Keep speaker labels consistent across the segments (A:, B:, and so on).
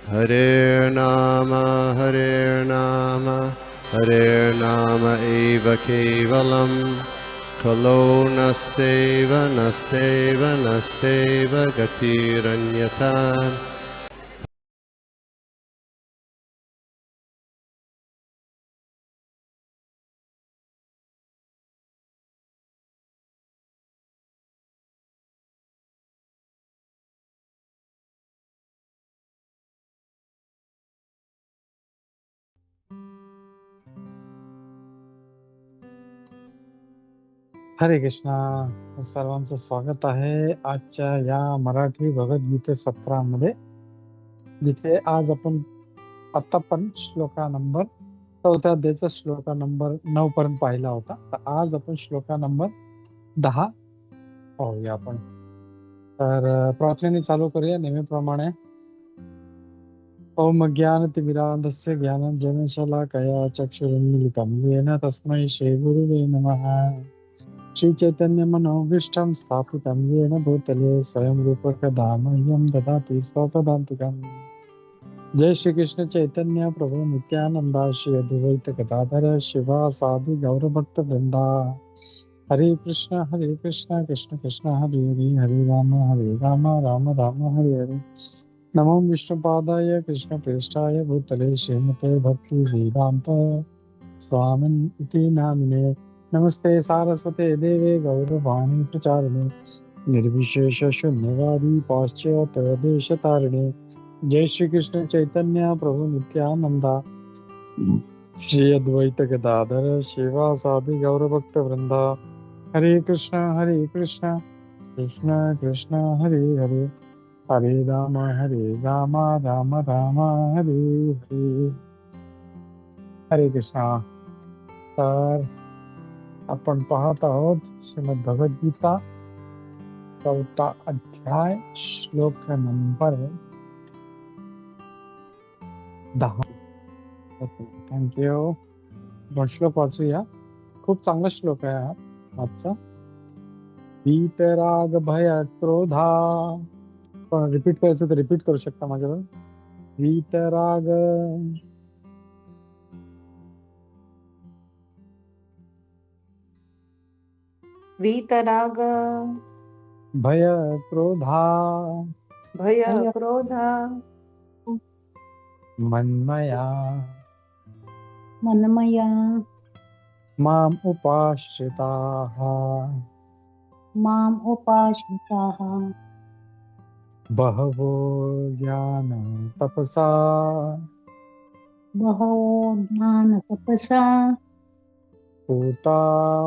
A: Hare Nama Hare Nama eva kevalam Kalo nasteva nasteva nasteva gatiranyata.
B: हरे कृष्णा. सर्वांचं स्वागत आहे आजच्या या मराठी भगवद्गीते सत्रामध्ये, जिथे आज आपण आता पण श्लोका नंबर 4थ्या अध्यायाचा श्लोका नंबर 9 पर्यंत पाहिला होता. तर आज आपण श्लोका नंबर 10 पाहूया आपण. तर प्रार्थनेने चालू करूया नेहमीप्रमाणे. ओम ज्ञानतिमिरान्धस्य ज्ञानञ्जनेन शलाकया चक्षुरुन्मीलितं येन तस्मै श्रीगुरुवे नमः. श्रीचैतन्यमनोभीष्टं स्थापितं येन भूतले स्वयं रूपकदा मह्यं ददाति स्वपदान्तिकम्. जय श्री कृष्ण चैतन्य प्रभु नित्यानंदा श्री अद्वैत गदाधर शिवा साधु गौरभक्त वृंदा. हरे कृष्ण कृष्ण कृष्ण हरे हरे हरे राम राम राम हरे हरे. नमो विष्णुपादाय कृष्ण प्रेष्ठाय भूतले श्रीमते भक्ति वेदांत स्वामिन् इति नामिने. नमस्ते सारस्वते देवे गौरवाणी प्रचारिणे निर्विशेष शून्यवादी पाश्चात्य देशतारिणे. जय श्री कृष्ण चैतन्य प्रभु नित्यानंदा श्री अद्वैत गदाधर शिवा साधु गौरभक्त वृंदा. हरे कृष्ण कृष्ण कृष्ण हरे हरे हरे राम राम राम हरे हरे. हरे कृष्णा. तर आपण पाहत आहोत श्रीमद भगवद्गीता 4था अध्याय श्लोक नंबर 10. थँक्यू. आपण श्लोक वाचूया. खूप चांगला श्लोक आहे हा आजचा. वीतराग भय क्रोधा. पण रिपीट करायचं तर रिपीट करू शकता माझ्यावर. वीतराग
C: वीतराग
B: भय क्रोधा
C: भय क्रोधा
B: मन्मया
C: माम
B: उपाश्रिताः बहवो ज्ञान तपसा पूता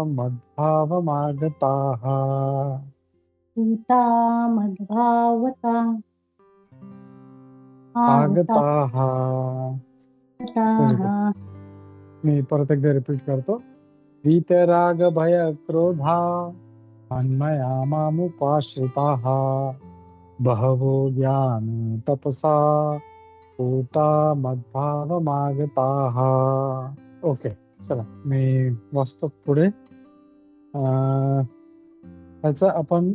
B: मद्भावमागताः आगताः. मी परत एकदा रिपीट करतो. वीतराग भय क्रोधा मन्मया मामुपाश्रिताः बहवो ज्ञान तपसा पूता मद्भावमागताः. ओके, चला मी वाचतो पुढे. त्याचा आपण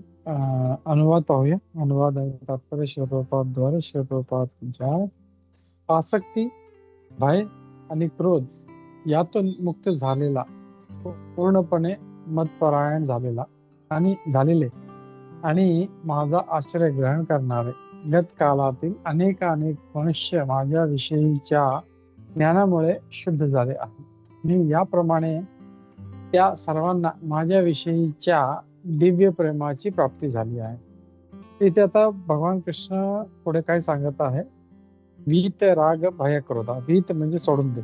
B: अनुवाद पाहूया. अनुवाद आहे तात्पर्य शिवप्रपातद्वारे. शिवप्रपात विचार. आसक्ती, भय आणि क्रोध यातून मुक्त झालेला, पूर्णपणे मतपरायण झालेले आणि माझा आश्रय ग्रहण करणारे गतकालातील अनेक मनुष्य माझ्या विषयीच्या ज्ञानामुळे शुद्ध झाले आहे. मी याप्रमाणे त्या सर्वांना माझ्या विषयीच्या दिव्य प्रेमाची प्राप्ती झाली आहे. इथे आता भगवान कृष्ण पुढे काय सांगत आहे. वीत राग भय क्रोधा. वीत म्हणजे सोडून दे.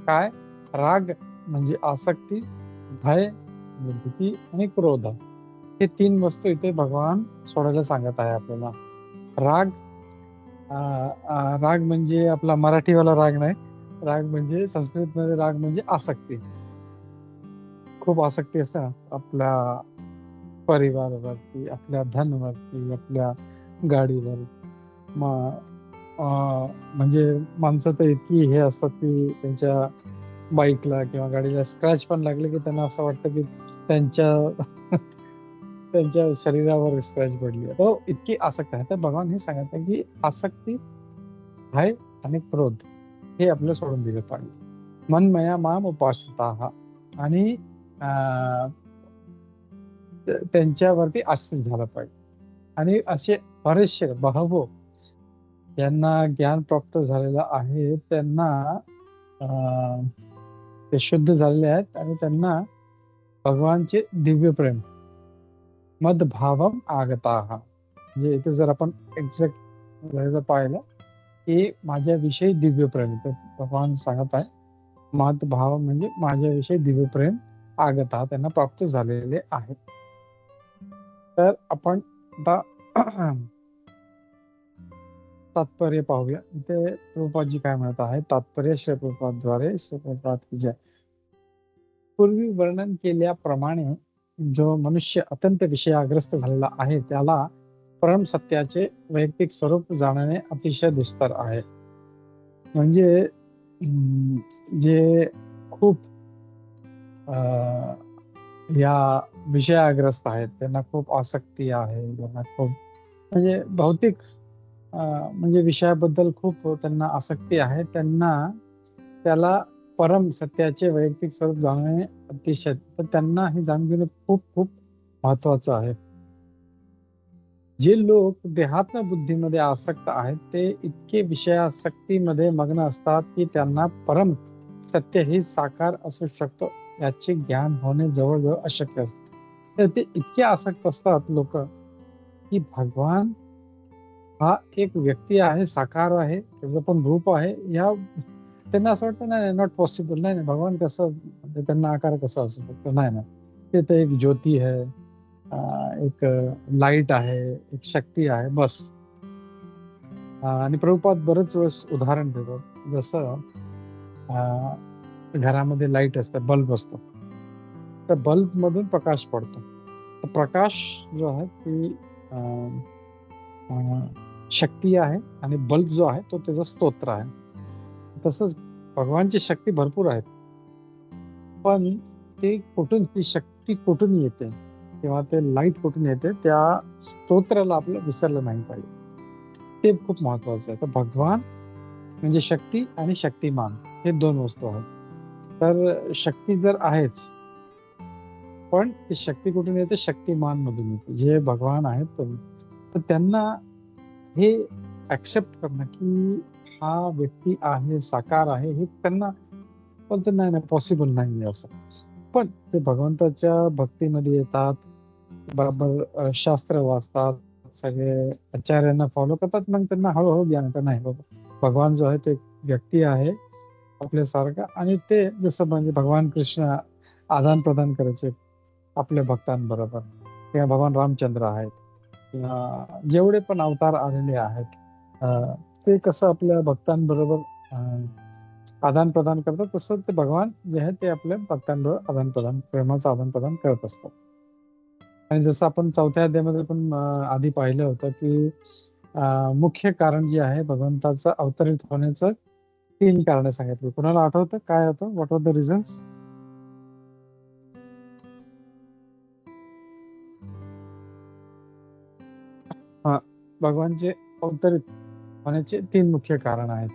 B: काय? राग म्हणजे आसक्ती, भय म्हणजे भीती आणि क्रोध. हे 3 वस्तू इथे भगवान सोडायला सांगत आहे आपल्याला. राग म्हणजे आपला मराठीवाला राग नाही. राग म्हणजे संस्कृत मध्ये राग म्हणजे आसक्ती. खूप आसक्ती असते ना आपल्या परिवारावरती, आपल्या धनवरती, आपल्या गाडीवर. म्हणजे माणसं तर इतकी हे असतात की त्यांच्या बाईकला किंवा गाडीला स्क्रॅच पण लागले की त्यांना असं वाटतं की त्यांच्या शरीरावर स्क्रॅच पडली. तो इतकी आसक्ती आहे. तर भगवान हे सांगत आहे की आसक्ती भय आणि क्रोध हे आपल्याला सोडून दिले पाहिजे. मनमया माम उपासताः आणि त्यांच्यावरती आश्रित झालं पाहिजे. आणि असे बरेचसे बहवो ज्यांना ज्ञान प्राप्त झालेलं आहे त्यांना अं, ते शुद्ध झालेले आहेत आणि त्यांना भगवानचे दिव्य प्रेम मदभावम आगताः, म्हणजे इथे जर आपण एक्झॅक्ट पाहिलं की माझ्याविषयी दिव्य प्रेम, तर भगवान सांगत आहे मदभाव म्हणजे माझ्याविषयी दिव्य प्रेम आगताः, त्यांना प्राप्त झालेले आहे. तर आपण आता तात्पर्य पाहूया. इथे प्रभुपादजी काय म्हणत आहे. तात्पर्य श्री प्रभुपादद्वारे श्री प्रभुपाद की जय. पूर्वी वर्णन केल्याप्रमाणे जो मनुष्य अत्यंत विषयाग्रस्त झालेला आहे त्याला परम सत्याचे वैयक्तिक स्वरूप जाणणे अतिशय दुस्तर आहे. म्हणजे जे खूप या विषयाग्रस्त आहेत, त्यांना खूप आसक्ती आहे, त्यांना खूप म्हणजे भौतिक म्हणजे विषयाबद्दल खूप त्यांना आसक्ती आहे, त्याला परम सत्याचे वैयक्तिक स्वरूप जाणणे अतिशय, तर त्यांना हे जाणून घेणं खूप खूप महत्वाचं आहे. जे लोक देहात्म बुद्धीमध्ये आसक्त आहेत ते इतके विषयासक्तीमध्ये मग्न असतात की त्यांना परम सत्य हे साकार असू शकतो याचे ज्ञान होणे जवळजवळ अशक्य असते. तर ते इतके आसक्त असतात लोक की भगवान हा एक व्यक्ती आहे, साकार आहे, त्याचं पण रूप आहे, या त्यांना असं वाटतं नाही नॉट पॉसिबल, नाही भगवान कसं, म्हणजे त्यांना आकार कसा असू शकतो, नाही ते तर एक ज्योती आहे, एक लाईट आहे, एक शक्ती आहे, बस. आणि प्रभुपाद बरेच वेळेस उदाहरण देतात, जसं घरामध्ये लाईट असते, बल्ब असतो, तर बल्ब मधून प्रकाश पडतो, तर प्रकाश जो आहे ती शक्ती आहे आणि बल्ब जो आहे तो त्याचा स्तोत्र आहे. तसंच भगवानची शक्ती भरपूर आहेत, पण ती शक्ती कुठून येते किंवा ते लाईट कुठून येते, त्या स्तोत्राला आपलं विसरलं नाही पाहिजे. ते खूप महत्वाचं आहे. तर भगवान म्हणजे शक्ती आणि शक्तिमान हे दोन वस्तू आहेत. तर शक्ती जर आहेच, पण ती शक्ती कुठून येते, शक्तिमान मधून येते, जे भगवान आहेत. तर त्यांना हे ऍक्सेप्ट करणं की हा व्यक्ती आहे, साकार आहे, हे त्यांना बोलते नाही पॉसिबल नाही असं. पण ते भगवंताच्या भक्तीमध्ये येतात, बरोबर शास्त्र वाचतात, सगळे आचार्यांना फॉलो करतात, मग त्यांना हळूहळू ज्ञान येतं, नाही बाबा भगवान जो आहे तो एक व्यक्ती आहे आपल्यासारखा, आणि ते जसं म्हणजे भगवान कृष्ण आदान प्रदान करायचे आपल्या भक्तांबरोबर, किंवा भगवान रामचंद्र आहेत, किंवा जेवढे पण अवतार आलेले आहेत, ते कसं आपल्या भक्तांबरोबर आदान प्रदान करतात, तसं ते भगवान जे आहे ते आपल्या भक्तांबरोबर आदान प्रदान, प्रेमाचं आदान प्रदान करत असतात. आणि जसं आपण 4थ्या अध्यायामध्ये पण आधी पाहिलं होतं की मुख्य कारण जे आहे भगवंताचं अवतरित होण्याचं 3 कारणं सांगितली. कुणाला आठवतं काय होतं, व्हॉट आर द रिझन्स? भगवानचे अवतरित होण्याचे 3 मुख्य कारण आहेत.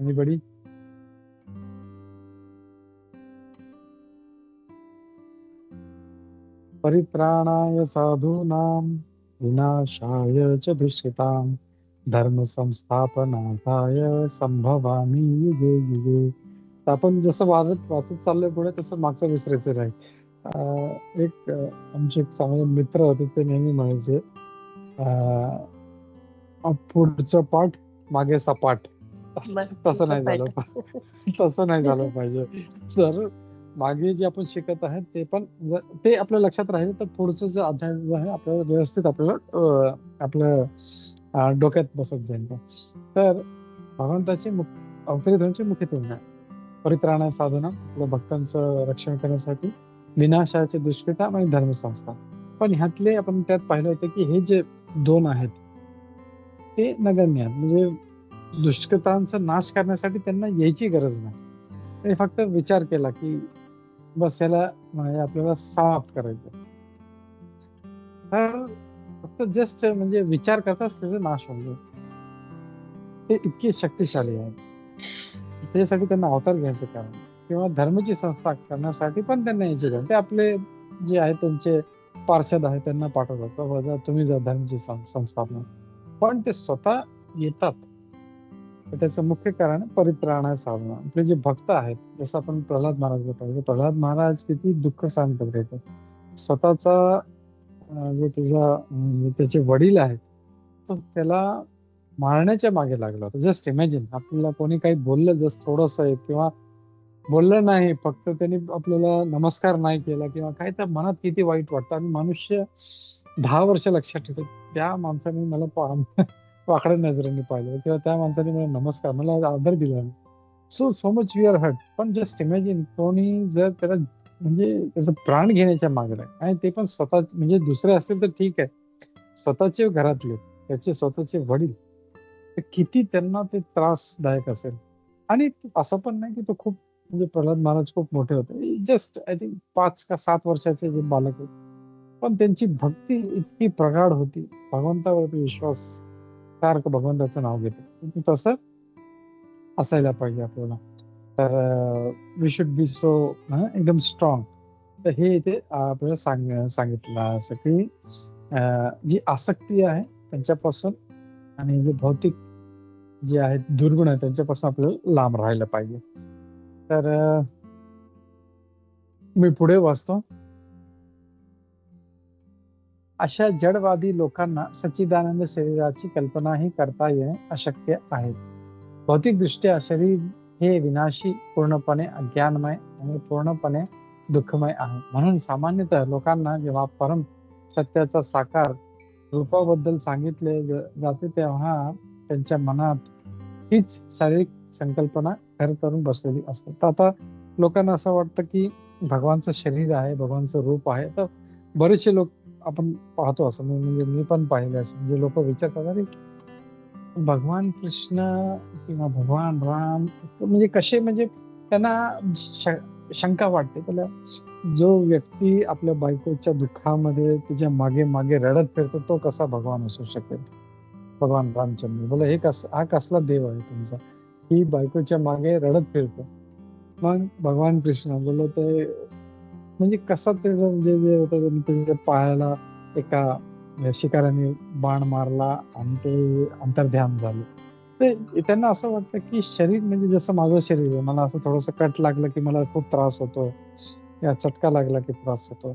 B: एनीबडी? परित्राणाय साधूनां विनाशाय च दुष्कृतां धर्म संस्थापनार्थाय संभवामी युगे युगे. आपण जसं वाचत चाललोय पुढे तसं मागचं विसरायचं नाही. एक आमचे एक चांगले मित्र होते, ते नेहमी म्हणायचे पुढचं पाठ मागे सपाट. तसं नाही झालं तसं नाही झालं पाहिजे. तर मागे जे आपण शिकत आहे ते पण ते आपल्या लक्षात राहील, तर पुढचं जो अध्याय जो आहे आपल्याला व्यवस्थित आपल्याला आपलं डोक्यात बसत जाईल. तर भगवंताचे अवतरित होण्याचे मुख्य 3 आहे. परित्राणाय साधना, आपल्या भक्तांचं रक्षण करण्यासाठी, विनाशाचे दुष्कृताम आणि धर्मसंस्था. पण ह्यातले आपण त्यात पाहिलं होतं की हे जे 2 आहेत ते नगण्य आहेत, म्हणजे दुष्कृतांचा नाश करण्यासाठी त्यांना यायची गरज नाही. ते फक्त विचार केला की बस याला म्हणजे आपल्याला समाप्त करायचं. तर फक्त जस्ट म्हणजे विचार करताच त्याचा नाश होतो. ते इतके शक्तिशाली आहेत. त्याच्यासाठी त्यांना अवतार घ्यायचं कारण किंवा धर्माची संस्था करण्यासाठी पण त्यांना यायचे कारण ते आपले जे आहेत त्यांचे पार्षद आहेत त्यांना पाठवतात. बाबा जा तुम्ही जा धर्माची संस्थापना. पण ते स्वतः येतात. तर त्याचं मुख्य कारण परित्राणाय साधना. आपले जे भक्त आहेत, जसं आपण प्रल्हाद महाराजला पाहिलं. प्रल्हाद महाराज किती दुःख सहन करत होते. स्वतःचा जो तुझा त्याचे वडील आहेत, तो त्याला मारण्याच्या मागे लागला होता. जस्ट इमॅजिन आपल्याला कोणी काही बोललं जस्ट थोडंसं किंवा बोललं नाही, फक्त त्यांनी आपल्याला नमस्कार नाही केला किंवा काय, तर मनात किती वाईट वाटतं आणि मनुष्य 10 वर्ष लक्षात ठेवतो. त्या माणसाने मला वाकड्या नजरेने पाहिलं किंवा त्या माणसाने मला नमस्कार, मला आदर दिला नाही. So much we are hurt. पण जस्ट इमॅजिन कोणी जर त्याला म्हणजे त्याचा प्राण घेण्याच्या मागे आहे आणि ते पण स्वतः म्हणजे दुसरे असतील तर ठीक आहे. स्वतःचे घरातले, त्याचे स्वतःचे वडील, तर किती त्यांना ते त्रासदायक असेल. आणि असं पण नाही की तो खूप म्हणजे प्रल्हाद महाराज खूप मोठे होते. जस्ट आय थिंक 5 का 7 वर्षाचे जे बालक होते. पण त्यांची भक्ती इतकी प्रगाढ होती. भगवंतावरती विश्वास, सारखं भगवंताचं नाव घेते. तसं असायला पाहिजे आपल्याला. तर वी शुड बी सो एकदम स्ट्रॉंग. तर हे इथे आपल्याला सांगितलं असं की जी आसक्ती आहे त्यांच्यापासून आणि जे भौतिक जे आहेत दुर्गुण आहेत त्यांच्यापासून आपल्याला लांब राहायला पाहिजे. तर मी पुढे वाचतो. अशा जडवादी लोकांना सच्चिदानंद शरीराची कल्पनाही करता येणे अशक्य आहे. भौतिकदृष्ट्या शरीर हे विनाशी, पूर्णपणे अज्ञानमय आणि पूर्णपणे दुःखमय आहे. म्हणून सामान्यतः लोकांना जेव्हा परम सत्याचा साकार रूपाबद्दल सांगितले जाते तेव्हा त्यांच्या मनात हीच शारीरिक संकल्पना घर करून बसलेली असते. तर आता लोकांना असं वाटतं की भगवानचं शरीर आहे, भगवानचं रूप आहे. तर बरेचसे लोक आपण पाहतो असं म्हणजे मी पण पाहिले असं म्हणजे लोक विचार करतात अरे भगवान कृष्ण किंवा भगवान राम म्हणजे कसे म्हणजे त्यांना शंका वाटते त्याला. जो व्यक्ती आपल्या बायकोच्या दुःखामध्ये तिच्या मागे मागे रडत फिरतो तो कसा भगवान असू शकेल. भगवान रामचंद्र बोला हे हा कसला देव आहे तुमचा, ही बायकोच्या मागे रडत फिरतो. मग भगवान कृष्ण बोललो ते म्हणजे कसं त्याचं म्हणजे जे होतं त्याच्या पायाला एका शिकाऱ्याने बाण मारला आणि ते अंतर्ध्यान झालं. ते त्यांना असं वाटतं की शरीर म्हणजे जसं माझं शरीर आहे, मला असं थोडंसं कट लागलं की मला खूप त्रास होतो या चटका लागला की त्रास होतो.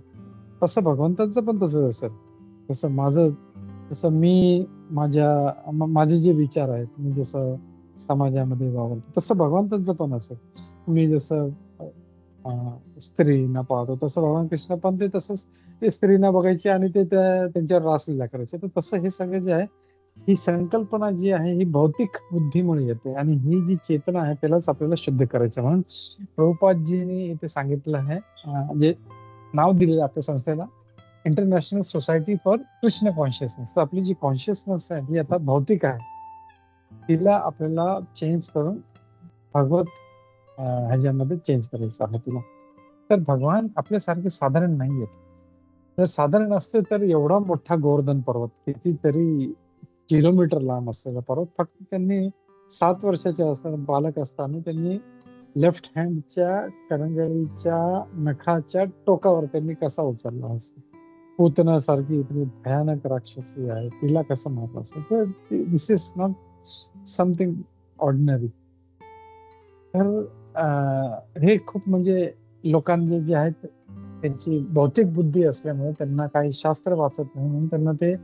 B: तसं भगवंतांचं पण तसंच असेल. जसं मी माझे जे विचार आहेत मी जसं समाजामध्ये वावरतो तसं भगवंतांचं पण असेल. मी जसं स्त्रीना पाहतो तसं भगवान कृष्ण पण ते तसंच ते स्त्रीना बघायचे आणि ते त्यांच्यावर रासलीला करायचे. तर तसं हे सगळं जे आहे ही संकल्पना जी आहे ही भौतिक बुद्धीमुळे येते आणि ही जी चेतना आहे त्यालाच आपल्याला शुद्ध करायचं. म्हणून प्रभुपादजींनी इथे सांगितलं आहे जे नाव दिलेलं आपल्या संस्थेला international society for Krishna consciousness. तर आपली जी कॉन्शियसनेस आहे ही आता भौतिक आहे, तिला आपल्याला चेंज करून भगवत ह्याच्यामध्ये चेंज करायचं आहे तिला. तर भगवान आपल्यासारखे साधारण नाही आहेत. जर साधारण असते तर एवढा मोठा गोवर्धन पर्वत कितीतरी किलोमीटर लांब असलेला पर्वत फक्त त्यांनी 7 वर्षाचे असताना बालक असताना त्यांनी लेफ्ट हँडच्या करंगळीच्या नखाच्या टोकावर त्यांनी कसा उचलला असता. पूतना सारखी इतकी भयानक राक्षसी आहे तिला कसं मारलं असतं. दिस इज नॉट समथिंग ऑर्डिनरी. तर हे खूप म्हणजे लोकांनी जे आहेत त्यांची भौतिक बुद्धी असल्यामुळे त्यांना काही शास्त्र वाचत नाही म्हणून त्यांना ते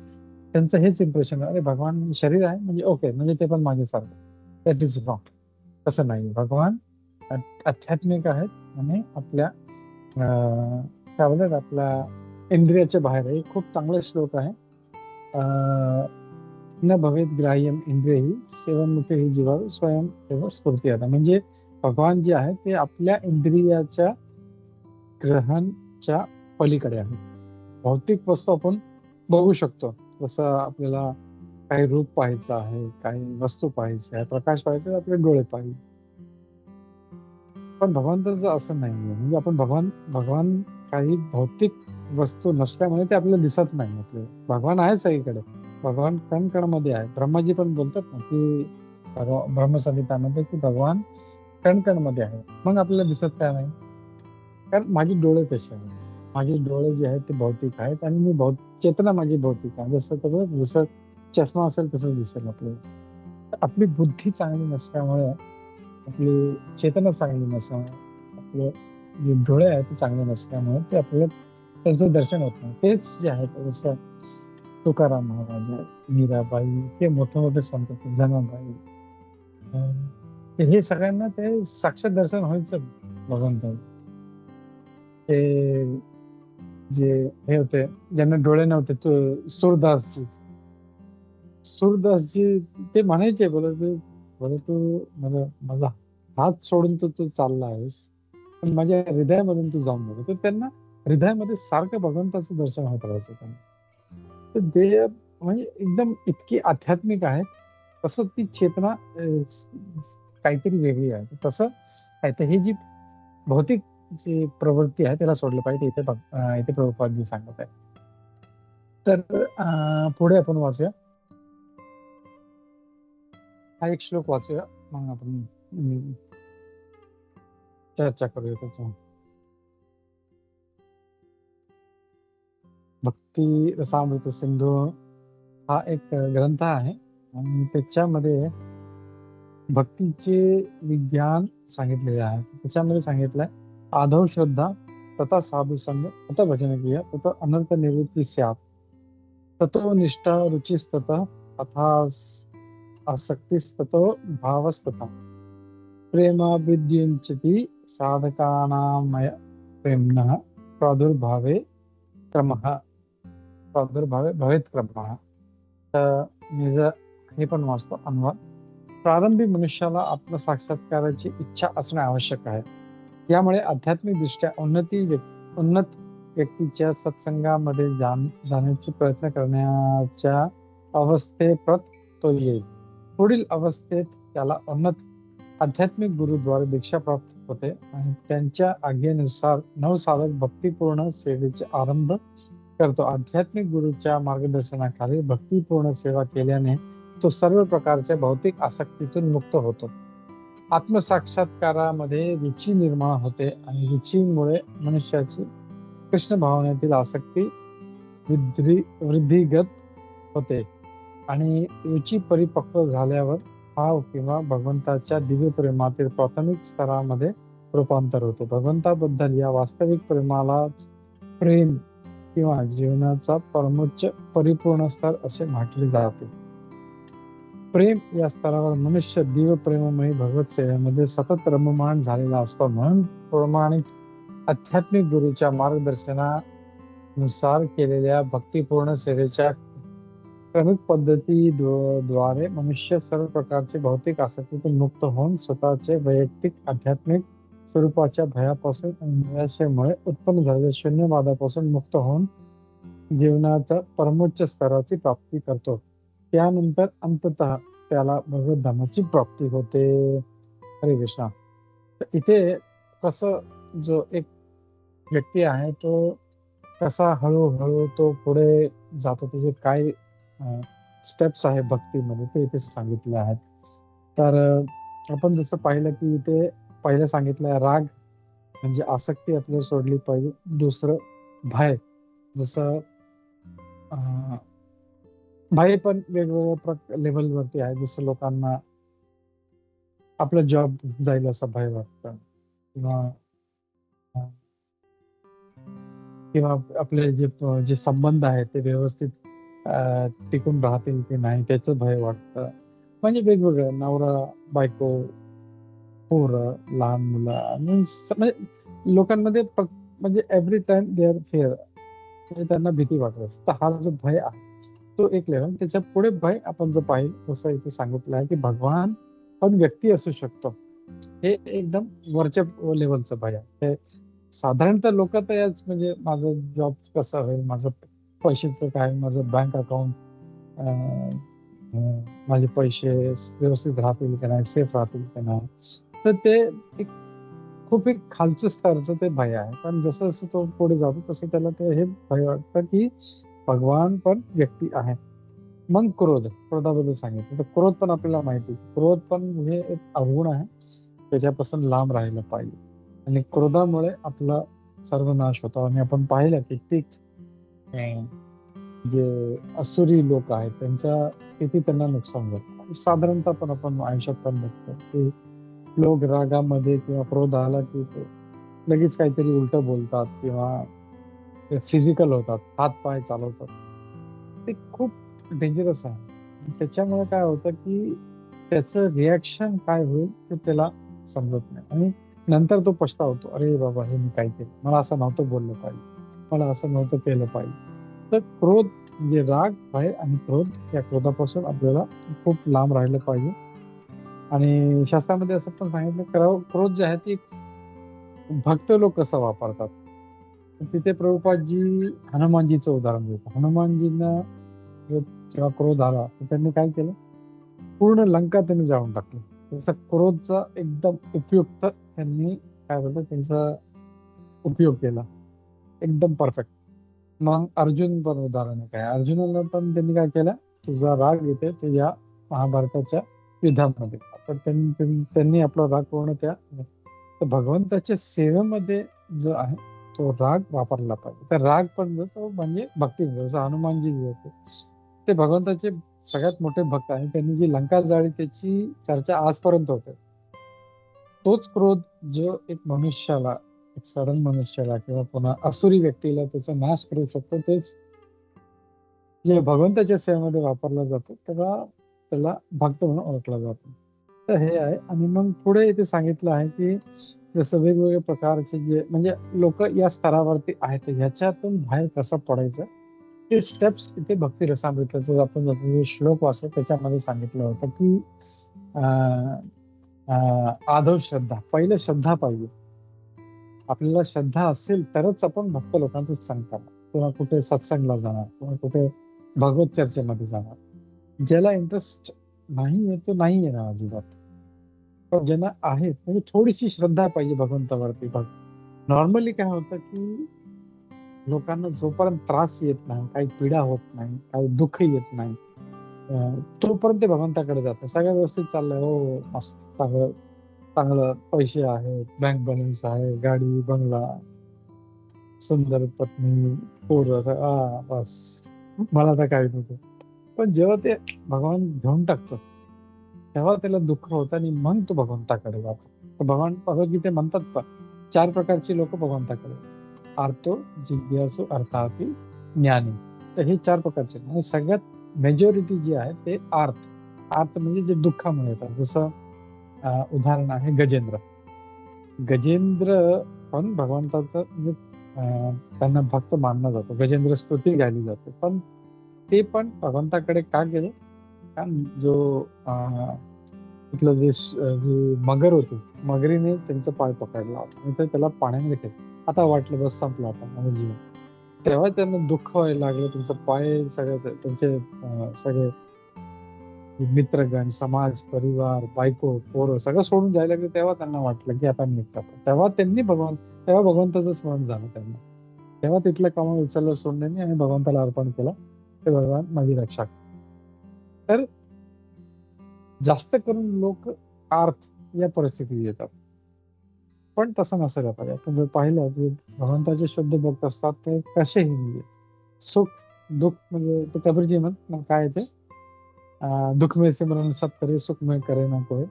B: त्यांचं हेच इम्प्रेशन अरे भगवान शरीर आहे म्हणजे ओके म्हणजे ते पण माझ्यासारखं. That is wrong. तसं नाही. भगवान आध्यात्मिक आहेत आणि आपल्या काय बोलतात आपल्या इंद्रियाच्या बाहेर आहे. खूप चांगले श्लोक आहे. न भवेत ग्राह्यम इंद्रियही सेवन्मुखे ही जीवा स्वयं एव स्फूर्ती आता. म्हणजे भगवान जे आहे ते आपल्या इंद्रियाच्या ग्रहणच्या पलीकडे आहे. भौतिक वस्तू आपण बघू शकतो. जसं आपल्याला काही रूप पाहायचं आहे, काही वस्तू पाहायची आहे, प्रकाश पाहायचा आहे, आपले डोळे पाहिजे. पण भगवंताचं असं नाहीये. म्हणजे आपण भगवान काही भौतिक वस्तू नसल्यामुळे ते आपल्याला दिसत नाही आपल्याला. भगवान आहे सगळीकडे. भगवान कण-कणमध्ये आहे. ब्रह्माजी पण बोलतात ना, की ब्रह्मसंहितामध्ये की भगवान कण-कणमध्ये आहे. मग आपल्याला दिसत का नाही? कारण माझे डोळे तसे आहेत. माझे डोळे जे आहेत ते भौतिक आहेत आणि मी चेतना माझी भौतिक आहे. जसं चष्मा असेल तसंच दिसेल आपल्याला. तर आपली बुद्धी चांगली नसल्यामुळे, आपली चेतना चांगली नसल्यामुळे, आपले जे डोळे आहेत ते चांगले नसल्यामुळे ते आपल्याला त्यांचं दर्शन होत नाही. तेच जे आहेत जसं तुकाराम महाराज आहेत, मीराबाई, हे मोठे-मोठे संत आहेत, जनाबाई, तर हे सगळ्यांना ते साक्षात दर्शन व्हायचं भगवंताचं. ते जे हे होते, ज्यांना डोळे नव्हते, सूरदासजी. सूरदासजी ते म्हणायचे, बोले तू माझा हात सोडून तू चालला आहेस, पण माझ्या हृदयामधून तू जाऊन नको. तर त्यांना हृदयामध्ये सारखं भगवंताचं दर्शन होत राहायचं त्यांना. तर ते म्हणजे एकदम इतकी आध्यात्मिक आहे. तसं ती चेतना काहीतरी वेगळी आहे. तसं आहे. तर ही जी भौतिक जी प्रवृत्ती आहे त्याला सोडलं पाहिजे. इथे प्रभुपादजी सांगत आहे. तर पुढे आपण वाचूया. हा एक श्लोक वाचूया, मग आपण चर्चा करूया त्याच्यावर. भक्ती रसामृत सिंधू हा एक ग्रंथ आहे आणि त्याच्यामध्ये भक्तीचे विज्ञान सांगितलेले आहे. त्याच्यामध्ये सांगितलंय, आधव श्रद्धा तथा साधू संग तथा भजन क्रिया तथा अनर्थ निवृत्ती स्यात्, ततो निष्ठा रुचिस्ततः अथा आसक्तिस्ततो भावस्तथा प्रेमाभिद्युञ्चति साधकानामय प्रेम्णः प्रादुर्भावे भवेत् क्रमः. तर मी जर हे पण वाचतो अनुवाद. प्रारंभी मनुष्याला आत्मसाक्षात्काराची इच्छा असणे आवश्यक आहे. यामुळे आध्यात्मिकदृष्ट्या उन्नत व्यक्तीच्या सत्संगामध्ये जाण्याचा प्रयत्न करण्याच्या अवस्थेप्रत तो येईल. पुढील अवस्थेत त्याला उन्नत आध्यात्मिक गुरुद्वारे दीक्षा प्राप्त होते आणि त्यांच्या आज्ञेनुसार नवसाधक भक्तिपूर्ण सेवेचे आरंभ करतो. आध्यात्मिक गुरुच्या मार्गदर्शनाखाली भक्तिपूर्ण सेवा केल्याने तो सर्व प्रकारच्या भौतिक आसक्तीतून मुक्त होतो. आत्मसाक्षात्कारामध्ये रुची निर्माण होते आणि रुचीमुळे मनुष्याची कृष्ण भावनेतील आसक्ती वृद्धिगत होते आणि रुची परिपक्व झाल्यावर भाव किंवा भगवंताच्या दिव्य प्रेमातील प्राथमिक स्तरामध्ये रूपांतर होते. भगवंताबद्दल या वास्तविक प्रेमालाच प्रेम किंवा जीवनाचा परमोच्च परिपूर्ण स्तर असे म्हटले जाते. प्रेम या स्तरावर मनुष्य दिव्य प्रेममयी भगवत सेवेमध्ये सतत रममाण झालेला असतो. म्हणून प्रमाणित आध्यात्मिक गुरुच्या मार्गदर्शनानुसार केलेल्या भक्तिपूर्ण सेवेच्या क्रमिक पद्धतीद्वारे मनुष्य सर्व प्रकारचे भौतिक आसक्तीतून मुक्त होऊन स्वतःचे वैयक्तिक आध्यात्मिक स्वरूपाच्या भयापासून आणि निराशेमुळे उत्पन्न झालेल्या शून्यवादापासून मुक्त होऊन जीवनाच्या परमोच्च स्तराची प्राप्ती करतो. त्यानंतर अंततः त्याला भगवत धामाची प्राप्ती होते. हरे कृष्णा. इथे कसं जो एक व्यक्ती आहे तो कसा हळूहळू तो पुढे जातो, त्याचे काय स्टेप्स आहे भक्तीमध्ये ते इथे सांगितले आहेत. तर आपण जसं पाहिलं की इथे पहिलं सांगितलंय राग म्हणजे आसक्ती आपल्याला सोडली पाहिजे. दुसरं भय, जसं भय पण वेगवेगळ्या लेवलवरती आहे. जसं लोकांना आपला जॉब जाईल असं भय वाटतं किंवा आपले जे संबंध आहेत ते व्यवस्थित टिकून राहतील की नाही त्याचं भय वाटतं. म्हणजे वेगवेगळं नवरा बायको, पोरं, लहान मुलं, म्हणजे लोकांमध्ये म्हणजे every time they are fear, म्हणजे त्यांना भीती वाटत असते. तर हा जो भय आहे तो एक लेवल. त्याच्या पुढे भय आपण जर पाहिलं जसं इथे सांगितलं आहे की भगवान पण व्यक्ती असू शकतो, हे एकदम वरच्या लेवलचं भय आहे. साधारणतः लोक तर याच म्हणजे माझं जॉब कसं होईल, माझं पैशाचं काय, माझं बँक अकाउंट, माझे पैसे व्यवस्थित राहतील का नाही, सेफ राहतील का नाही, तर ते एक खूप एक खालचं स्तरचं ते भय आहे. पण जसं जसं तो पुढे जातो तसं त्याला ते हे भय वाटतं की भगवान पण व्यक्ती आहे. मग क्रोधाबद्दल सांगितलं तर क्रोध पण आपल्याला माहिती आहे. क्रोध पण हे एक अवगुण आहे. त्याच्यापासून लांब राहिलं पाहिजे आणि क्रोधामुळे आपला सर्वनाश होतो आणि आपण पाहिलं कित्येक अं, जे असुरी लोक आहेत त्यांचा किती त्यांना नुकसान होतं. साधारणतः पण आपण आयुष्यात पण बघतो की लोक रागामध्ये किंवा क्रोध आला की ते लगेच काहीतरी उलटं बोलतात किंवा फिजिकल होतात, हात-पाय चालवतात. ते खूप डेंजरस आहे. त्याच्यामुळे काय होतं की त्याचं रिएक्शन काय होईल ते त्याला समजत नाही आणि नंतर तो पछतावतो. "अरे बाबा, हे मी काय केलं? मला असं नव्हतं बोललं पाहिजे. मला असं नव्हतं केलं पाहिजे." तर क्रोध म्हणजे राग, भय आणि क्रोध या क्रोधापासून आपल्याला खूप लांब राहिलं पाहिजे आणि शास्त्रामध्ये असं पण सांगितलं क्रोध जे आहे ते भक्त लोक कसं वापरतात. तर तिथे प्रभुपादजी हनुमानजीचं उदाहरण देतात. हनुमानजींना जो जेव्हा क्रोध आला, तर त्यांनी काय केलं? पूर्ण लंका त्यांनी जाळून टाकली. त्यांचा क्रोधचा एकदम उपयुक्त त्यांनी काय बोलतात त्यांचा उपयोग केला. एकदम परफेक्ट. मग अर्जुन पण उदाहरण आहे काय. अर्जुनाला पण त्यांनी काय केलं? तुझा राग येते तू या महाभारताच्या युद्धामध्ये. तर त्यांनी आपला राग पूर्ण त्या तर भगवंताच्या सेवेमध्ये जो आहे तो राग वापरला पाहिजे. तर राग पण जो तो म्हणजे भक्ती म्हणजे जसं हनुमानजी जे होते ते भगवंताचे सगळ्यात मोठे भक्त आणि त्यांनी जी लंका जाळली त्याची चर्चा आजपर्यंत होते. तोच क्रोध जो एक मनुष्याला, एक सरळ मनुष्याला किंवा पुन्हा असुरी व्यक्तीला त्याचा नाश करू शकतो तेच जे भगवंताच्या सेवेमध्ये वापरला जातो तेव्हा त्याला भक्त म्हणून ओळखला जातो. तर हे आहे आणि मग पुढे इथे सांगितलं आहे की जसं वेगवेगळ्या प्रकारचे जे म्हणजे लोक या स्तरावरती आहेत तर ह्याच्यातून बाहेर कसं पडायचं ते स्टेप्स इथे भक्ती रसामृताचा आपण जो श्लोक वाचतो त्याच्यामध्ये सांगितलं होतं की अं, आदव श्रद्धा पहिलं श्रद्धा पाहिजे. आपल्याला श्रद्धा असेल तरच आपण भक्त लोकांचं संग करणार किंवा कुठे सत्संगला जाणार किंवा कुठे भगवत चर्चेमध्ये जाणार. ज्याला इंटरेस्ट नाहीये तो नाही येणार अजिबात. पण ज्यांना आहे म्हणजे थोडीशी श्रद्धा पाहिजे भगवंतावरती. नॉर्मली काय होतं की लोकांना जोपर्यंत त्रास येत नाही, काही पीडा होत नाही, काही दुःख येत नाही, तोपर्यंत ते भगवंताकडे जातात. सगळं व्यवस्थित चाललंय. हो, मस्त चांगलं चांगलं पैसे आहेत, बँक बॅलन्स आहे, गाडी, बंगला, सुंदर पत्नी, पोरं बस मला तर काही नको. पण जेव्हा ते भगवान घेऊन टाकतो, तेव्हा त्याला दुःख होतं आणि मग तो भगवंताकडे जातो. तर भगवान भगवद्गीतेत म्हणतात पण 4 प्रकारची लोकं भगवंताकडे. आर्तो, जिज्ञासू, अर्थार्थी, ज्ञानी. तर हे 4 प्रकारचे आणि सगळ्यात मेजॉरिटी जे आहे ते आर्त. आर्त म्हणजे जे दुःखामुळे येतात. जसं उदाहरण आहे गजेंद्र. गजेंद्र पण भगवंताचं म्हणजे त्यांना भक्त मानला जातो. गजेंद्र स्तुती गायली जाते. पण ते पण भगवंताकडे का गेले? कारण जो तिथलं जी मगर होती, मगरीने त्यांचा पाय पकडला होता आणि ते त्याला पाण्यामध्ये फेकलं. आता वाटलं बस संपलं आता माझं जीवन. तेव्हा त्यांना दुःख व्हायला लागलं. त्यांचा पाय सगळं त्यांचे सगळे मित्रगण, समाज, परिवार, बायको, पोरं सगळं सोडून जायला लागले. तेव्हा त्यांना वाटलं की आता निघतात. तेव्हा भगवंताचं स्मरण झालं त्यांना. तेव्हा तिथलं कमळ उचललं सोडण्याने आणि भगवंताला अर्पण केलं. ते भगवान माझी रक्षा कर. तर जास्त करून लोक आर्थ या परिस्थितीत येतात. पण तसं नसायला पाहिजे. आपण जर पाहिलं की भगवंताचे शुद्ध भक्त असतात ते कसेही म्हणजे सुख, दुःख म्हणजे ते कबीरजी म्हणत काय आहे ते दुःख में सिमरन सब करे, सुख में करे ना कोय.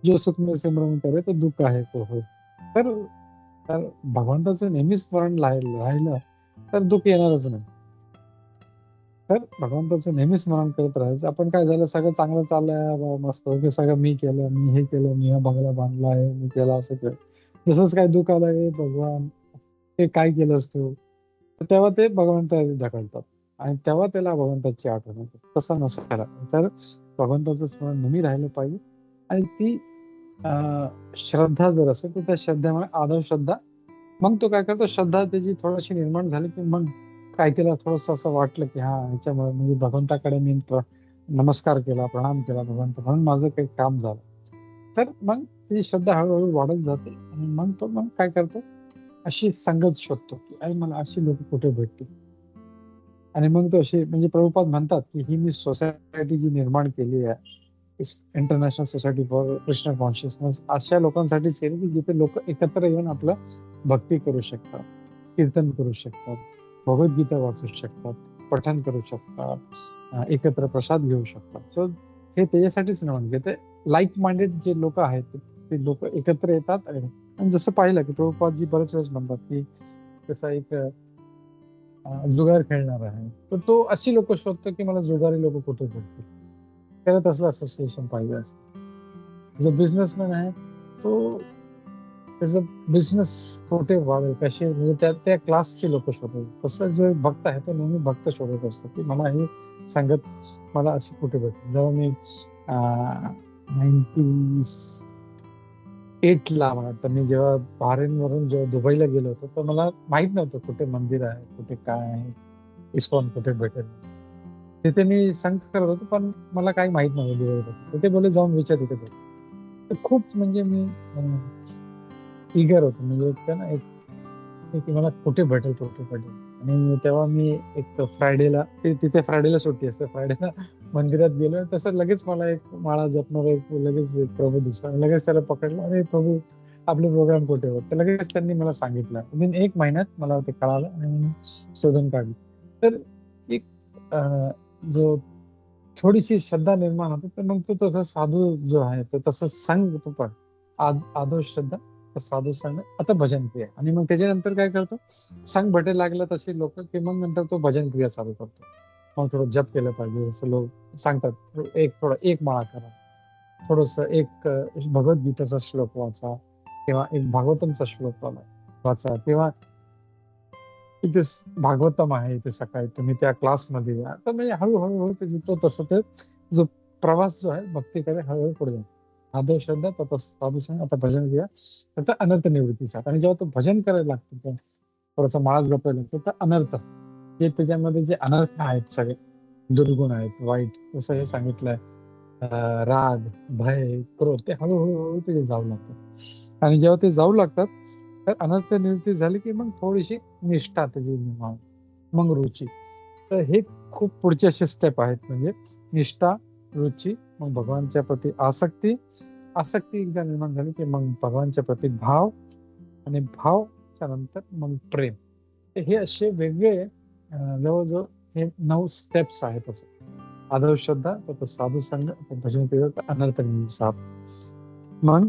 B: जो सुख में सिमरन करे तो दुःख आहे तो होय. तर तर भगवंताचं नेहमी स्मरण राहिलं तर दुःख येणारच नाही. तर भगवंताचं नेहमी स्मरण करत राहायचं. आपण काय झालं सगळं चांगलं चाललंय मस्त ओके सगळं मी केलं, मी हे केलं, मी हा बंगला बांधलाय, मी केलं असं केलं. जसंच काय दुःख आलं, "हे भगवान, हे काय केलंस तू?" तर तेव्हा ते भगवंताकडे ढकलतात आणि तेव्हा त्याला भगवंताची आठवण येते. तसं नसायला पाहिजे. तर भगवंताचं स्मरण नेहमी राहिलं पाहिजे आणि ती अ, श्रद्धा जर असेल तर त्या श्रद्धेमुळे आदर श्रद्धा मग तो काय करतो श्रद्धा त्याची थोडीशी निर्माण झाली की मग काय त्याला थोडंसं असं वाटलं की हां, ह्याच्यामुळे म्हणजे भगवंताकडे मी नमस्कार केला, प्रणाम केला भगवंत म्हणून माझं काही काम झालं. तर मग त्याची श्रद्धा हळूहळू वाढत जाते आणि मग तो मग काय करतो, अशी संगत शोधतो की अरे मला अशी लोक कुठे भेटतील. आणि मग तो अशी म्हणजे प्रभुपाद म्हणतात की ही मी सोसायटी जी निर्माण केली आहे, international society for Krishna consciousness, अशा लोकांसाठीच केली की जिथे लोक एकत्र येऊन आपलं भक्ती करू शकतात, कीर्तन करू शकतात, भगवद्गीता वाचू शकतात, पठण करू शकतात, एकत्र प्रसाद घेऊ शकतात. सो हे त्याच्यासाठीच निर्माण केलं. ते लाईक माइंडेड जे लोक आहेत ते लोक एकत्र येतात. आणि जसं पाहिलं की प्रभुपादजी बरेच वेळेस म्हणतात की त्याचा एक जुगार खेळणार आहे, तर तो अशी लोक शोधतो की मला जुगारी लोक कुठे भेटतील. त्याला तसलं असोसिएशन पाहिजे असतं. जो बिझनेसमॅन आहे तो त्याचा बिझनेस कुठे वाढेल, कसे म्हणजे त्या क्लासची लोक शोधेल. तसं जो एक भक्त आहे तो नेहमी भक्त शोधत असतो की मला ही संगत मला अशी कुठे भेटेल. जेव्हा मी 98ला म्हणा, तर मी जेव्हा बहारीनवरून जेव्हा दुबईला गेलो होतो, तर मला माहित नव्हतं कुठे मंदिर आहे, कुठे काय आहे, इस्कॉन कुठे भेटेल. तिथे मी संघ करत होतो, पण मला काही माहित नव्हतं दुबईबद्दल. तर ते बोलले जाऊन विचार तिथे भेटेल. तर खूप म्हणजे मी ईगर होतो, म्हणजे एक ना एक की मला कुठे भेटेल, कुठे भेटेल. आणि तेव्हा मी एक फ्रायडेला तिथे फ्रायडेला सुट्टी असते. फ्रायडेला मंदिरात गेलो. तसं लगेच मला एक माळा जपणारा एक लगेच एक प्रभू दिसला. लगेच त्याला पकडलं. "अरे प्रभू, आपले प्रोग्राम कुठे होत?" तर लगेच त्यांनी मला सांगितलं. विदिन 1 महिन्यात मला ते कळालं आणि मी शोधून काढलं. तर एक अ, जो थोडीशी श्रद्धा निर्माण होते, तर मग तो तसा साधू जो आहे, तर तसं संघ तो पण आदो श्रद्धा, तर साधू संघ, आता भजन क्रिया. आणि मग त्याच्यानंतर काय करतो, संघ भेटायला लागला तसे लोक की मग नंतर तो भजन क्रिया चालू करतो. मग थोडं जप केलं पाहिजे, जसं लोक सांगतात, एक माळा करा, थोडस एक भगवद्गीतेचा श्लोक वाचा, किंवा एक भागवतमचा श्लोक वाचा, किंवा तिथे भागवतम आहे, इथे सकाळी तुम्ही त्या क्लासमध्ये या. तर म्हणजे हळूहळू तो तसं ते जो प्रवास जो आहे भक्तीकडे हळूहळू पुढे जातो. आदौ श्रद्धा, ततः साधू संग, आता भजन क्रिया, आता अनर्थ निवृत्तीचा. आणि जेव्हा तो भजन करायला लागतो, तो थोडासा माळा जपायला लागतो, तर अनर्थ जे त्याच्यामध्ये जे अनर्थ आहेत, सगळे दुर्गुण आहेत, वाईट, जसं हे सांगितलंय, राग, भय, क्रोध, ते हळूहळू ते जाऊ लागतात. आणि जेव्हा ते जाऊ लागतात, तर अनर्थ निवृत्ती झाली की मग थोडीशी निष्ठा त्याची निर्माण, मग रुची. तर हे खूप पुढचे असे स्टेप आहेत, म्हणजे निष्ठा, रुची, मग भगवानच्या प्रती आसक्ती, आसक्ती एकदा निर्माण झाली की मग भगवानच्या प्रती भाव, आणि भावच्या नंतर मग प्रेम. तर हे असे वेगळे जवळजवळ हे 9 स्टेप्स आहेत. असं आदर श्रद्धा, तर साधू संघ, तर भजन क्रिया, तर अनर्थ निवृत्ती. मग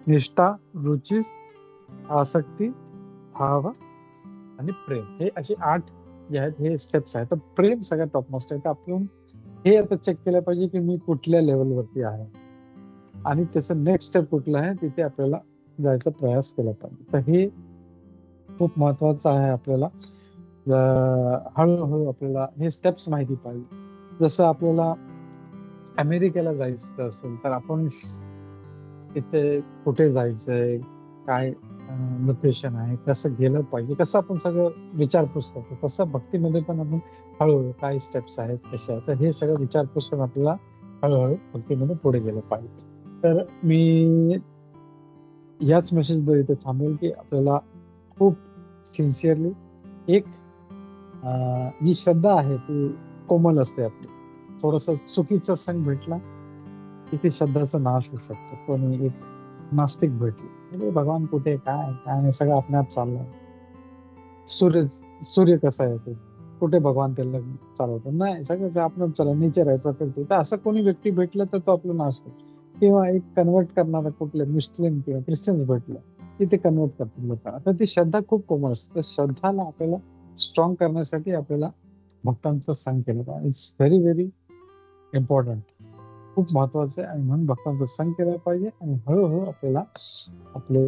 B: निष्ठा, रुची, आसक्ती, भाव आणि प्रेम, हे असे 8 जे आहेत हे स्टेप्स आहेत. तर प्रेम सगळ्यात टॉपमोस्ट आहे. तर आपण हे आता चेक केलं पाहिजे की मी कुठल्या लेवलवरती आहे, आणि त्याचं नेक्स्ट स्टेप कुठलं आहे, तिथे आपल्याला जायचा प्रयास केला पाहिजे. तर हे खूप महत्वाचं आहे आपल्याला. हळूहळू आपल्याला हे स्टेप्स माहिती पाहिजे. जसं आपल्याला अमेरिकेला जायचं असेल, तर आपण तिथे कुठे जायचंय, काय लोकेशन आहे, कसं गेलं पाहिजे, कसं आपण सगळं विचारपूस करतो, तसं भक्तीमध्ये पण आपण हळूहळू काय स्टेप्स आहेत, कशा आहेत, तर हे सगळं विचारपूस करून आपल्याला हळूहळू भक्तीमध्ये पुढे गेलं पाहिजे. तर मी याच मेसेजवर इथे थांबेल की आपल्याला खूप सिन्सिअरली एक जी श्रद्धा आहे ती कोमल असते आपली. थोडंसं चुकीचा संग भेटला की ती श्रद्धाचा नाश होऊ शकतो. कोणी एक नास्तिक भेटले, "अरे भगवान कुठे? काय? काय नाही, सगळं आपल्या-आप चाललंय." सूर्य सूर्य कसा आहे तो? कुठे भगवान त्याला चालवतो? नाही, सगळंच आपलं चाललं, नेचर आहे, प्रकृती. तर असं कोणी व्यक्ती भेटलं तर तो आपला नाश करतो. किंवा एक कन्व्हर्ट करणारा कुठले मुस्लिम किंवा ख्रिश्चन भेटलं, की ते कन्व्हर्ट करतात लोकांना. तर ती श्रद्धा खूप कोमल असते. तर श्रद्धाला आपल्याला स्ट्राँग करण्यासाठी आपल्याला भक्तांचा संग केला पाहिजे. It's very, very important. खूप महत्वाचं आहे, आणि म्हणून भक्तांचा संग केला पाहिजे, आणि हळू आपल्याला आपले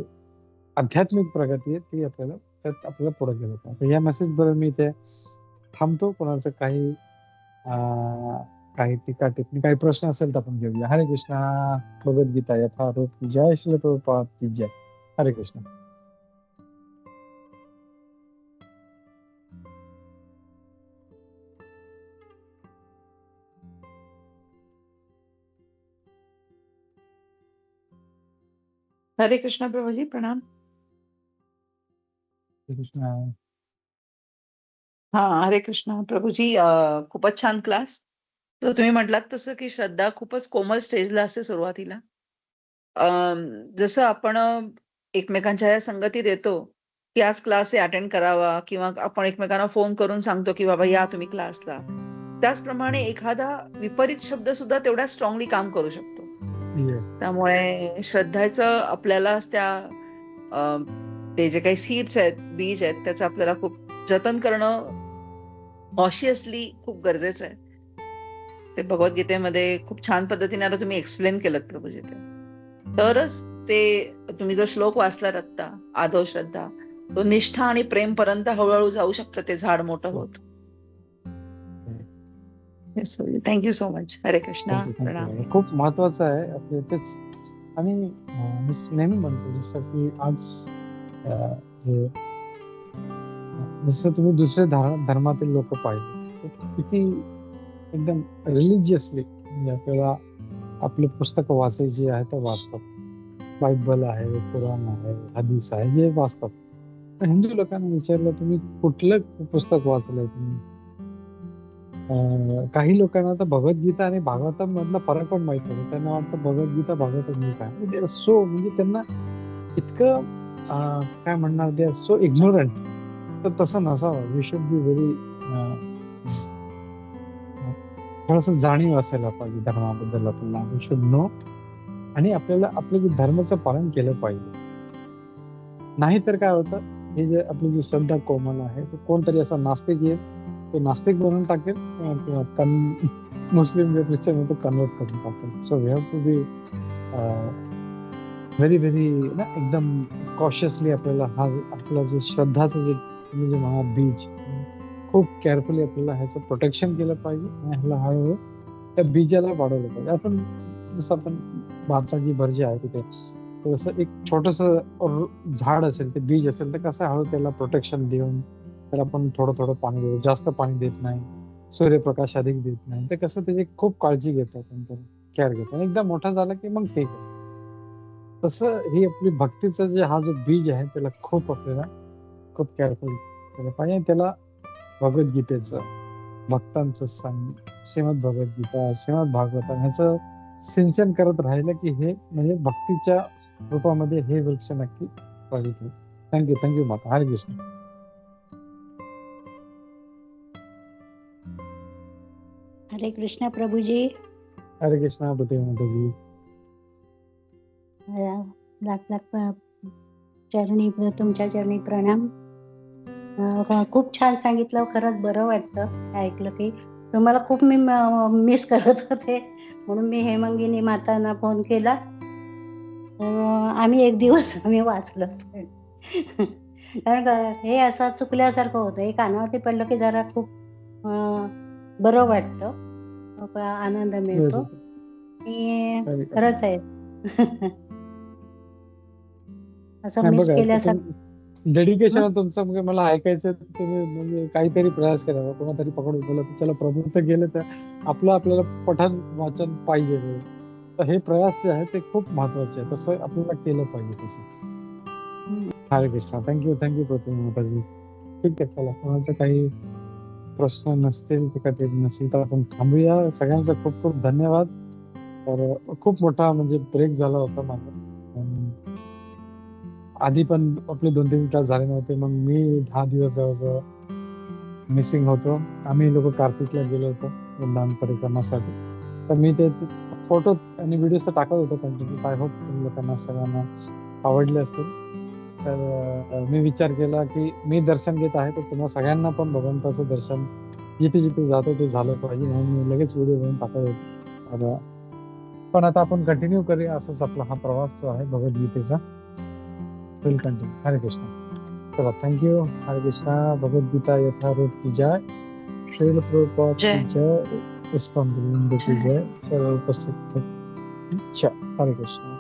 B: आध्यात्मिक प्रगती आहे ती आपल्याला त्यात आपल्याला पुढे गेलं पाहिजे. तर या मेसेजबरोबर मी इथे थांबतो. कोणाचं काही टीका टिप्पणी, काही प्रश्न असेल तर आपण घेऊया. हरे कृष्णा. भगवद्गीता यथारूप की जय. श्रील प्रभुपाद की जय. हरे कृष्णा.
C: हरे कृष्णा प्रभूजी, प्रणाम.
B: कृष्ण.
C: हा, हरे कृष्णा प्रभूजी. खूपच छान क्लास. तर तुम्ही म्हटलात तसं की श्रद्धा खूपच कोमल स्टेजला असते सुरुवातीला. जसं आपण एकमेकांच्या या संगतीत येतो की आज क्लास अटेंड करावा किंवा आपण एकमेकांना फोन करून सांगतो की बाबा या तुम्ही क्लासला, त्याचप्रमाणे एखादा विपरीत शब्द सुद्धा तेवढा स्ट्रॉंगली काम करू शकतो.
B: येस.
C: त्यामुळे श्रद्धाचं आपल्यालाच त्या ते जे काही सीड्स आहेत, बीज आहेत, त्याचं आपल्याला खूप जतन करणं कॉशियसली खूप गरजेचं आहे. ते भगवद्गीतेमध्ये खूप छान पद्धतीने आता तुम्ही एक्सप्लेन केलं प्रभूजी ते. तरच ते तुम्ही जो श्लोक वाचलात आत्ता, आदो श्रद्धा, तो निष्ठा आणि प्रेमपर्यंत हळूहळू जाऊ शकतं ते झाड मोठं होत. Thank you so much. हरे कृष्णा. प्रणाम.
B: थँक्यू. खूप महत्वाचं आहे आपल्या तेच. आणि मी नेहमी म्हणतो जसं की आज जे जसं तुम्ही दुसरे धर्मातील लोक पाहिले तर किती एकदम रिलिजियसली म्हणजे आपल्याला आपले पुस्तक वाचायचे आहे तर वाचतात. बायबल आहे, कुराण आहे, हदीस आहे, जे वाचतात. पण हिंदू लोकांना विचारलं तुम्ही कुठलं पुस्तक वाचलंय तुम्ही? काही लोकांना तर भगवद्गीता आणि भागवतम मधला फरक पण माहित नसतो. त्यांना वाटतं भगवद्गीता भागवतम म्हणजे काय? सो म्हणजे त्यांना इतकं काय म्हणणार, दे आर सो इग्नोरंट. तर तसं नसावं. वी शुड बी व्हेरी थोडस जाणीव असायला पाहिजे धर्माबद्दल आपल्याला. वी शुड नो आणि आपल्याला आपल्या धर्माचं पालन केलं पाहिजे. नाहीतर काय होतं, हे जे आपली जी श्रद्धा कोमल आहे तो कोणतरी असा नास्तिक येईल, तो नास्तिक बनवून टाकेल किंवा मुस्लिम जे ख्रिश्चन आहे तो कन्वर्ट करून टाकेल. So we have to be very very ना एकदम कॉशियसली आपल्याला हा आपला जो श्रद्धाचं जे तुम्ही जे म्हणा बीज, खूप केअरफुली आपल्याला ह्याचं प्रोटेक्शन केलं पाहिजे आणि ह्याला हळूहळू त्या बीजाला वाढवलं पाहिजे. आपण जसं आपण भारताची भरजी आहे तिथे जसं एक छोटस झाड असेल, ते बीज असेल, तर कसं हळू त्याला प्रोटेक्शन देऊन तर आपण थोडं थोडं पाणी देतो, जास्त पाणी देत नाही, सूर्यप्रकाश अधिक देत नाही, तर कसं त्याची खूप काळजी घेतो आपण, केअर घेतो आणि एकदा मोठा झाला की मग ठीक आहे. तसं ही आपली भक्तीचा जे हा जो बीज आहे त्याला खूप आपल्याला खूप केअरफुल केलं पाहिजे. त्याला भगवद्गीतेचं, भक्तांचं श्रीमद भगवद्गीता, श्रीमद भागवता ह्याचं सिंचन करत राहिलं की हे म्हणजे भक्तीच्या रूपामध्ये हे वृक्ष नक्की फळित. थँक्यू माता. हरे कृष्ण.
D: हरे कृष्णा प्रभूजी.
B: हरे कृष्णा माताजी.
D: लाख लाख चरणी तुमच्या चरणी प्रणाम. खूप छान सांगितलं. खरंच बरं वाटतं ऐकलं की तुम्हाला खूप मी मिस करत होते, म्हणून मी हेमंगिनी मातांना फोन केला. तर आम्ही एक दिवस वाचलं. कारण हे असं चुकल्यासारखं होतं. हे कानावरती पडलं की जरा खूप बरं वाटतं, आनंद मिळतो. खरंच आहे. असं मिस केल्यासारखं
B: डेडिकेशन तुमचं म्हणजे मला ऐकायचं. तुम्ही म्हणजे काहीतरी प्रयास करावा, कोणातरी पकडून बोला चला प्रभू तर गेलं तर आपल्याला पठण वाचन पाहिजे. तर हे प्रयास जे आहे ते खूप महत्वाचे आहे. तसं आपल्याला केलं पाहिजे तसं. हरे कृष्णा. थँक्यू प्रतिमा माताजी. ठीक आहे, चला कोणाचं काही प्रश्न नसतील नसेल तर आपण थांबूया. सगळ्यांचा खूप खूप धन्यवाद. तर खूप मोठा म्हणजे ब्रेक झाला होता माझा. आधी पण आपले 2-3 तास झाले नव्हते. मग मी 10 दिवस जवळजवळ मिसिंग होतो. आम्ही लोक कार्तिकला गेलो होतो वृंदावन परिक्रमासाठी. तर मी ते फोटो आणि व्हिडिओज तर टाकत होतो कंटिन्युअस. आय होप तुम्ही लोकांना सगळ्यांना आवडले असतील. तर मी विचार केला की मी दर्शन घेत आहे तर तुम्हाला सगळ्यांना पण भगवंताचं दर्शन जिथे जिथे जातो ते झालं पाहिजे, म्हणून मी लगेच व्हिडिओ बनवून टाकत होतो. पण आता आपण कंटिन्यू करूया. असंच आपला हा प्रवास जो आहे भगवद्गीतेचा विल कंटिन्यू. हरे कृष्ण. चला, थँक्यू. हरे कृष्णा. भगवद्गीता यथारूप की जय. श्रील प्रभुपाद की जय. इस्कॉन गोविंद की जय. सर्व उपस्थित. हरे कृष्ण.